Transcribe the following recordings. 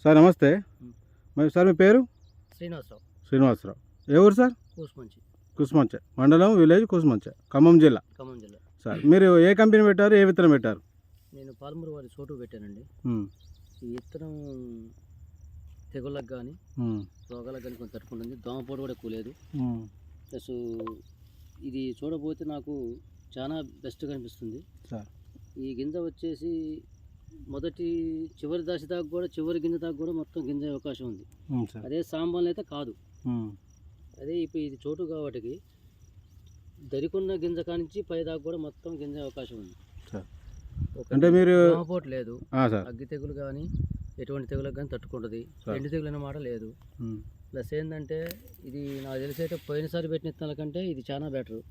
Sir నమస్తే. మరి sir మీ పేరు? శ్రీనివాసరావు. శ్రీనివాసరావు. ఏ ఊరు సార్? కూసుమంచి. కుసుమంచ మండలం, విలేజ్ కుసుమంచ, ఖమ్మం జిల్లా. ఖమ్మం జిల్లా. సార్ మీరు ఏ కంపెనీ పెట్టారు, ఏ విత్తనం పెట్టారు? నేను పాలమూరు వారి చోటు పెట్టానండి. ఈ విత్తనం తెగుళ్ళకు కానీ రోగాలకు కానీ కొంచెం తట్టుకుంటుంది. దోమపోటు కూడా ఎక్కువ లేదు. ప్లస్ ఇది చూడబోతే నాకు చాలా బెస్ట్గా అనిపిస్తుంది. సార్ ఈ గింజ వచ్చేసి మొదటి చివరి దశ దాకా కూడా, చివరి గింజ దాకా కూడా మొత్తం గింజ అవకాశం ఉంది. అదే సాంబాన్లు అయితే కాదు. అదే ఇప్పుడు ఇది చోటు కాబట్టి దరికున్న గింజ కానించి పై దాకా కూడా మొత్తం గింజ అవకాశం ఉంది. అంటే మీరు దోమపోటు లేదు, అగ్గి తెగులు కానీ ఎటువంటి తెగులకు కానీ తట్టుకుంటుంది. ఎండు తెగులు అన్నమాట లేదు. ప్లస్ ఏంటంటే ఇది నాకు తెలిసి అయితే పోయినసారి పెట్టిన విత్తనాల కంటే ఇది చాలా బెటర్.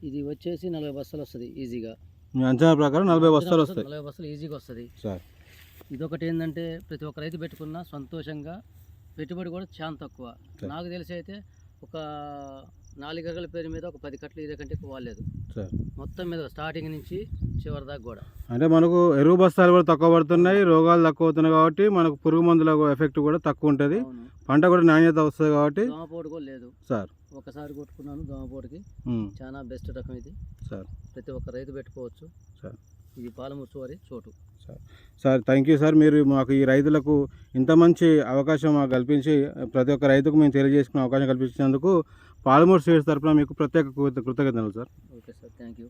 ఇది వచ్చేసి 40 బస్తాలు వస్తుంది ఈజీగా. మీ అంచనా ప్రకారం 40 బస్తాలు వస్తాయి. 40 బస్తాలు ఈజీగా వస్తుంది. ఇదొకటి ఏంటంటే ప్రతి ఒక్క రైతు పెట్టుకున్న సంతోషంగా, పెట్టుబడి కూడా చాలా తక్కువ. నాకు తెలిసి అయితే ఒక 4 ఎకరాల పేరు మీద ఒక 10 కట్టలు ఇదే కంటే ఎక్కువ వాడలేదు మొత్తం మీద, స్టార్టింగ్ నుంచి చివరి దాకా కూడా. అంటే మనకు ఎరువు బస్తాలు కూడా తక్కువ పడుతున్నాయి, రోగాలు తక్కువ అవుతున్నాయి కాబట్టి మనకు పురుగు మందుల ఎఫెక్ట్ కూడా తక్కువ ఉంటుంది, పంట కూడా నాణ్యత వస్తుంది కాబట్టి. దోమపోటు కూడా లేదు సార్. ఒకసారి కొట్టుకున్నాను దోమపోటుకి, చాలా బెస్ట్ రకం ఇది సార్. ప్రతి ఒక్క రైతు పెట్టుకోవచ్చు సార్. ఇది పాలమూరు వారి చోటు సార్. Thank you sir. మీరు మాకు ఈ రైతులకు ఇంత మంచి అవకాశం మాకు కల్పించి, ప్రతి ఒక్క రైతుకు మేము తెలియజేసుకునే అవకాశం కల్పించినందుకు పాలమూరు సీడ్స్ తరఫున మీకు ప్రత్యేక కృతజ్ఞతలు sir. Okay sir, thank you.